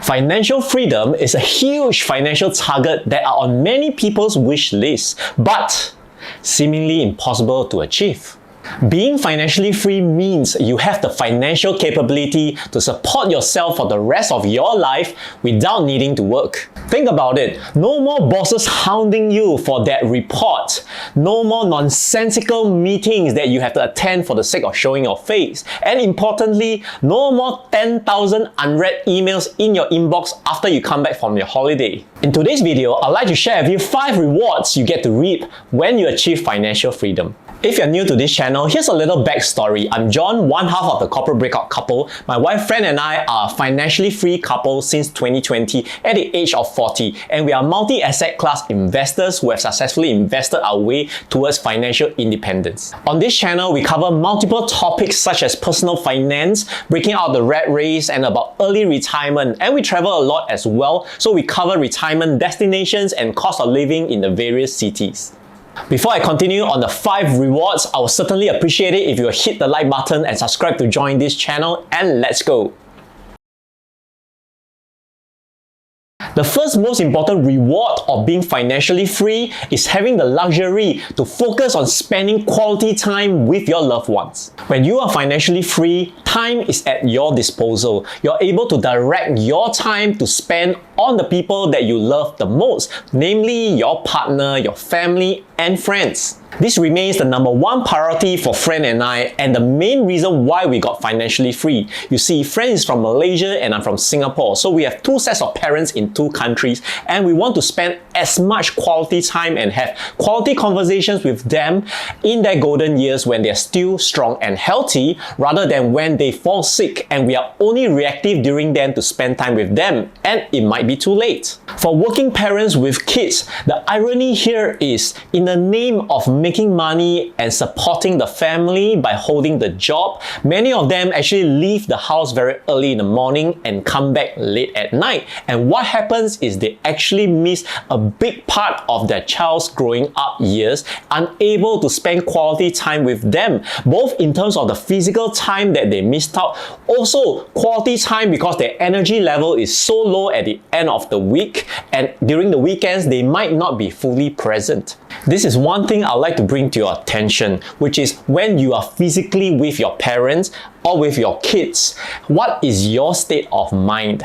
Financial freedom is a huge financial target that are on many people's wish lists, but seemingly impossible to achieve. Being financially free means you have the financial capability to support yourself for the rest of your life without needing to work. Think about it. No more bosses hounding you for that report. No more nonsensical meetings that you have to attend for the sake of showing your face. And importantly, no more 10,000 unread emails in your inbox after you come back from your holiday. In today's video, I'd like to share with you 5 rewards you get to reap when you achieve financial freedom. If you're new to this channel, here's a little backstory. I'm John, one half of the Corporate Breakout Couple. My wife Fran and I are a financially free couple since 2020 at the age of 40, and we are multi-asset class investors who have successfully invested our way towards financial independence. On this channel, we cover multiple topics such as personal finance, breaking out the rat race, and about early retirement, and we travel a lot as well, so we cover retirement destinations and cost of living in the various cities. Before I continue on the 5 rewards, I would certainly appreciate it if you hit the like button and subscribe to join this channel, and let's go! The first most important reward of being financially free is having the luxury to focus on spending quality time with your loved ones. When you are financially free, time is at your disposal. You're able to direct your time to spend on the people that you love the most, namely your partner, your family, and friends. This remains the number 1 priority for Fran and I, and the main reason why we got financially free. You see, Fran is from Malaysia and I'm from Singapore, so we have 2 sets of parents in 2 countries, and we want to spend as much quality time and have quality conversations with them in their golden years when they're still strong and healthy, rather than when they fall sick and we are only reactive during then to spend time with them, and it might be too late. For working parents with kids, the irony here is, in the name of making money and supporting the family by holding the job, many of them actually leave the house very early in the morning and come back late at night. And what happens is they actually miss a big part of their child's growing up years, unable to spend quality time with them, both in terms of the physical time that they missed out, also quality time because their energy level is so low at the end of the week, and during the weekends they might not be fully present. This is one thing I'd like to bring to your attention, which is when you are physically with your parents or with your kids, what is your state of mind?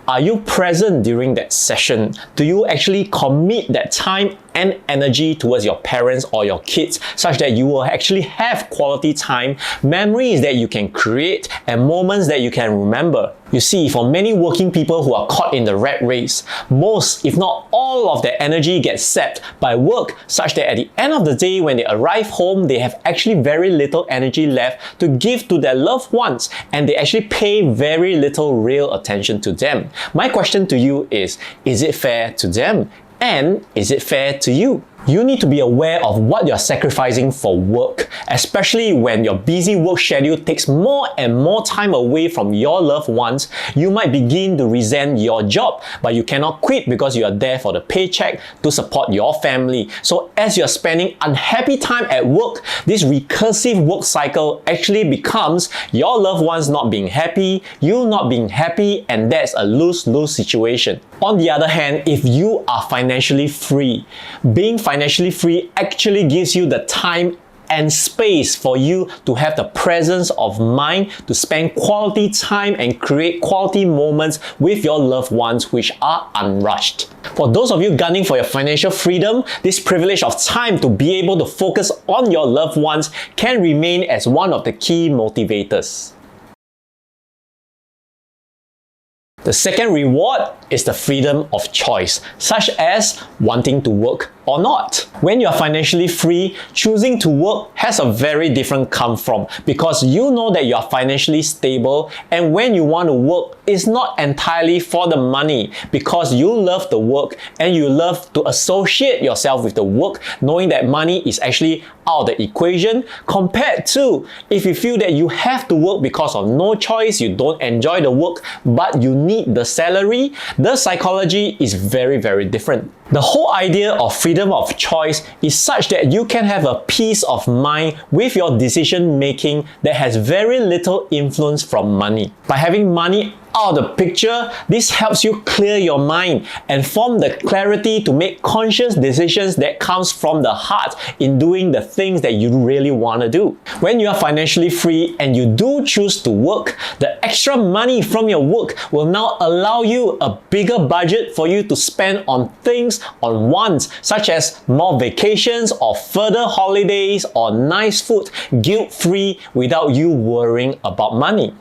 Are you present during that session? Do you actually commit that time and energy towards your parents or your kids such that you will actually have quality time, memories that you can create, and moments that you can remember? You see, for many working people who are caught in the rat race, most, if not all of their energy gets sapped by work such that at the end of the day when they arrive home, they have actually very little energy left to give to their loved ones, and they actually pay very little real attention to them. My question to you is it fair to them? And is it fair to you? You need to be aware of what you're sacrificing for work, especially when your busy work schedule takes more and more time away from your loved ones. You might begin to resent your job, but you cannot quit because you are there for the paycheck to support your family. So as you're spending unhappy time at work, this recursive work cycle actually becomes your loved ones not being happy, you not being happy, and that's a lose-lose situation. On the other hand, if you are financially free, being financially free actually gives you the time and space for you to have the presence of mind to spend quality time and create quality moments with your loved ones which are unrushed. For those of you gunning for your financial freedom, this privilege of time to be able to focus on your loved ones can remain as one of the key motivators. The second reward is the freedom of choice, such as wanting to work or not. When you're financially free, choosing to work has a very different come from, because you know that you are financially stable, and when you want to work, it's not entirely for the money, because you love the work and you love to associate yourself with the work, knowing that money is actually out of the equation, compared to if you feel that you have to work because of no choice, you don't enjoy the work, but you need the salary. The psychology is very, very different. The whole idea of freedom of choice is such that you can have a peace of mind with your decision making that has very little influence from money. By having money out of the picture, this helps you clear your mind and form the clarity to make conscious decisions that comes from the heart in doing the things that you really want to do. When you are financially free and you do choose to work, the extra money from your work will now allow you a bigger budget for you to spend on things, on wants, such as more vacations or further holidays or nice food, guilt-free without you worrying about money.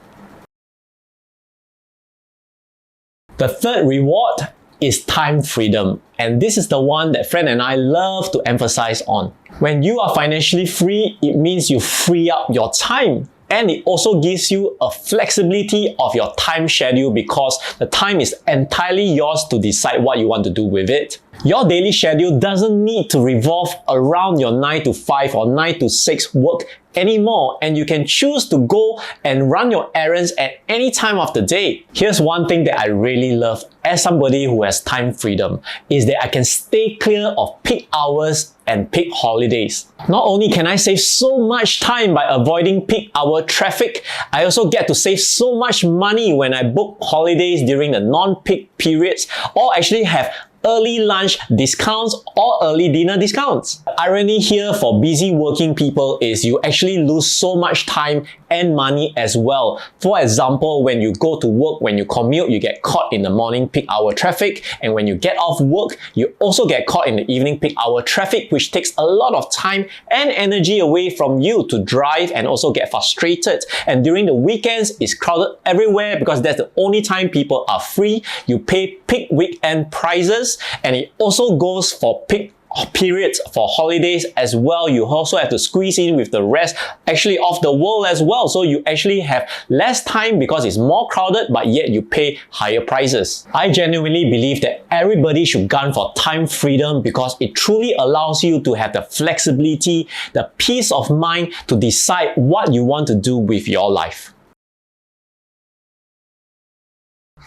The third reward is time freedom, and this is the one that Fran and I love to emphasize on. When you are financially free, it means you free up your time. And it also gives you a flexibility of your time schedule because the time is entirely yours to decide what you want to do with it. Your daily schedule doesn't need to revolve around your 9 to 5 or 9 to 6 work anymore, and you can choose to go and run your errands at any time of the day. Here's one thing that I really love as somebody who has time freedom, is that I can stay clear of peak hours and peak holidays. Not only can I save so much time by avoiding peak hour traffic, I also get to save so much money when I book holidays during the non-peak periods, or actually have early lunch discounts or early dinner discounts. The irony here for busy working people is you actually lose so much time and money as well. For example, when you go to work, when you commute, you get caught in the morning peak hour traffic, and when you get off work, you also get caught in the evening peak hour traffic, which takes a lot of time and energy away from you to drive and also get frustrated. And during the weekends, it's crowded everywhere because that's the only time people are free. You pay peak weekend prices, and it also goes for peak periods for holidays as well. You also have to squeeze in with the rest actually of the world as well. So you actually have less time because it's more crowded, but yet you pay higher prices. I genuinely believe that everybody should gun for time freedom because it truly allows you to have the flexibility, the peace of mind to decide what you want to do with your life.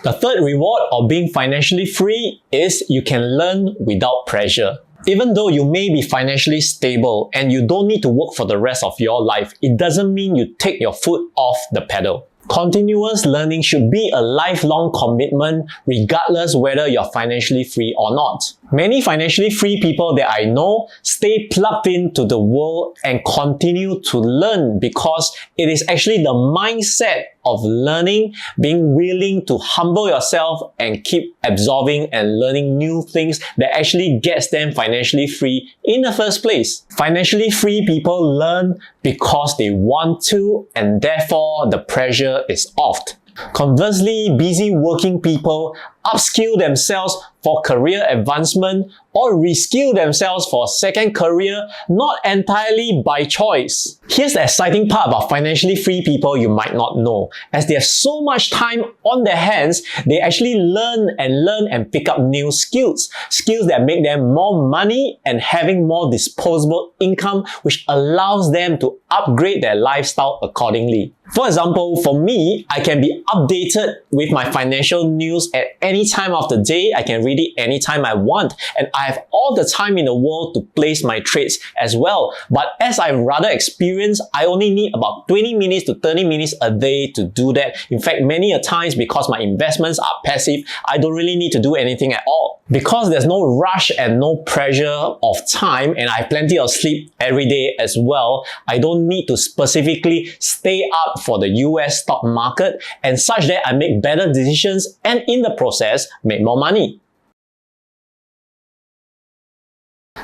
The third reward of being financially free is you can learn without pressure. Even though you may be financially stable and you don't need to work for the rest of your life, it doesn't mean you take your foot off the pedal. Continuous learning should be a lifelong commitment regardless whether you're financially free or not. Many financially free people that I know stay plugged into the world and continue to learn because it is actually the mindset of learning, being willing to humble yourself and keep absorbing and learning new things that actually gets them financially free in the first place. Financially free people learn because they want to, and therefore the pressure is off. Conversely, busy working people upskill themselves for career advancement or reskill themselves for a second career, not entirely by choice. Here's the exciting part about financially free people you might not know. As they have so much time on their hands, they actually learn and pick up new skills. Skills that make them more money and having more disposable income, which allows them to upgrade their lifestyle accordingly. For example, for me, I can be updated with my financial news at any time of the day. I can read it anytime I want, and I have all the time in the world to place my trades as well. But as I'm rather experienced, I only need about 20 minutes to 30 minutes a day to do that. In fact, many a times because my investments are passive, I don't really need to do anything at all. Because there's no rush and no pressure of time, and I have plenty of sleep every day as well, I don't need to specifically stay up for the US stock market, and such that I make better decisions and in the process make more money.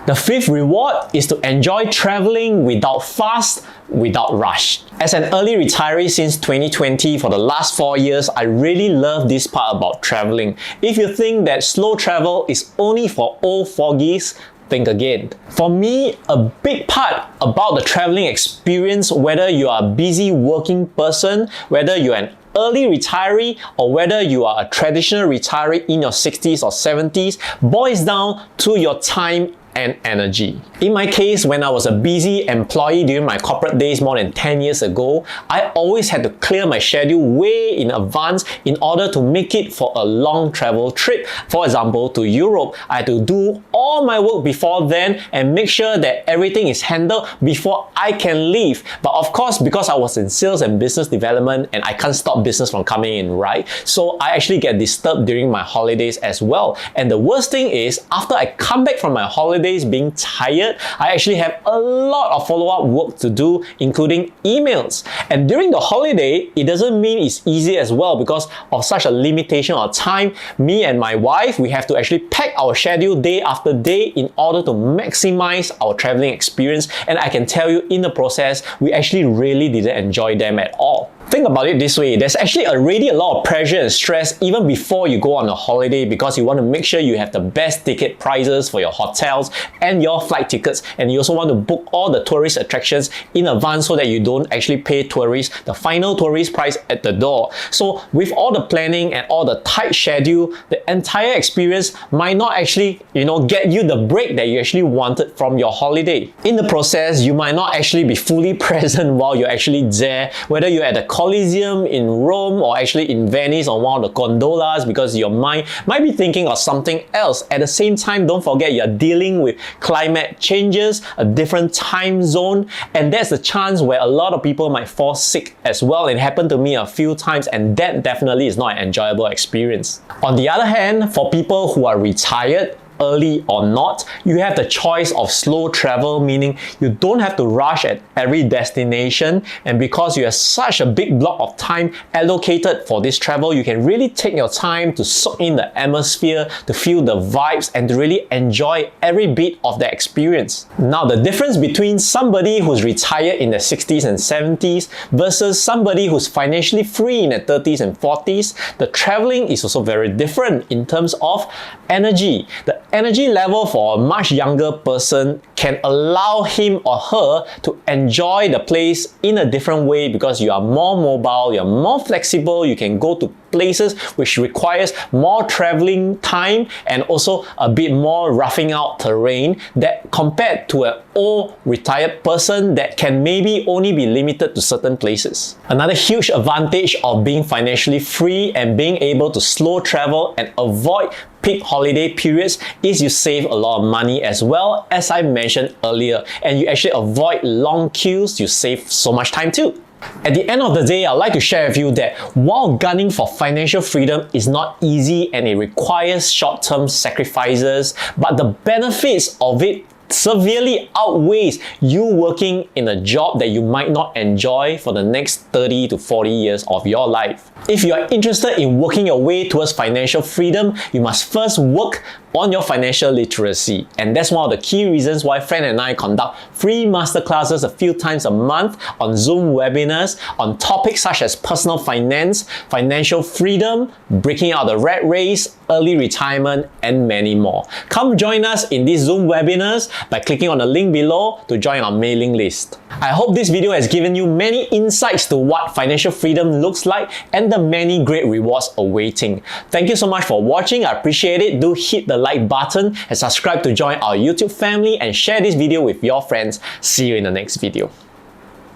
The fifth reward is to enjoy traveling without fuss, without rush. As an early retiree since 2020 for the last 4 years, I really love this part about traveling. If you think that slow travel is only for old fogies, think again. For me, a big part about the traveling experience, whether you are a busy working person, whether you're an early retiree, or whether you are a traditional retiree in your 60s or 70s, boils down to your time and energy. In my case, when I was a busy employee during my corporate days more than 10 years ago, I always had to clear my schedule way in advance in order to make it for a long travel trip. For example, to Europe, I had to do all my work before then and make sure that everything is handled before I can leave. But of course, because I was in sales and business development and I can't stop business from coming in, right? So I actually get disturbed during my holidays as well. And the worst thing is, after I come back from my holidays being tired, I actually have a lot of follow-up work to do, including emails. And during the holiday, it doesn't mean it's easy as well because of such a limitation of time. Me and my wife, we have to actually pack our schedule day after day in order to maximize our traveling experience. And I can tell you, in the process, we actually really didn't enjoy them at all. Think about it this way, there's actually already a lot of pressure and stress even before you go on a holiday because you want to make sure you have the best ticket prices for your hotels and your flight tickets, and you also want to book all the tourist attractions in advance so that you don't actually pay the final tourist price at the door. So with all the planning and all the tight schedule, the entire experience might not actually, get you the break that you actually wanted from your holiday. In the process, you might not actually be fully present while you're actually there, whether you're at the Colosseum in Rome or actually in Venice on one of the gondolas, because your mind might be thinking of something else. At the same time, don't forget you're dealing with climate changes, a different time zone, and that's the chance where a lot of people might fall sick as well. It happened to me a few times, and that definitely is not an enjoyable experience. On the other hand, for people who are retired, early or not, you have the choice of slow travel, meaning you don't have to rush at every destination, and because you have such a big block of time allocated for this travel, you can really take your time to soak in the atmosphere, to feel the vibes, and to really enjoy every bit of the experience. Now, the difference between somebody who's retired in their 60s and 70s versus somebody who's financially free in their 30s and 40s, the traveling is also very different in terms of energy. The energy level for a much younger person can allow him or her to enjoy the place in a different way because you are more mobile, you're more flexible, you can go to places which requires more traveling time and also a bit more roughing out terrain that compared to an old retired person that can maybe only be limited to certain places. Another huge advantage of being financially free and being able to slow travel and avoid peak holiday periods is you save a lot of money as well, as I mentioned earlier, and you actually avoid long queues, you save so much time too. At the end of the day, I'd like to share with you that while gunning for financial freedom is not easy and it requires short-term sacrifices, but the benefits of it severely outweighs you working in a job that you might not enjoy for the next 30 to 40 years of your life. If you are interested in working your way towards financial freedom, you must first work on your financial literacy. And that's one of the key reasons why Fran and I conduct free masterclasses a few times a month on Zoom webinars on topics such as personal finance, financial freedom, breaking out the rat race, early retirement, and many more. Come join us in these Zoom webinars by clicking on the link below to join our mailing list. I hope this video has given you many insights to what financial freedom looks like and the many great rewards awaiting. Thank you so much for watching. I appreciate it. Do hit the like button and subscribe to join our YouTube family and share this video with your friends. See you in the next video.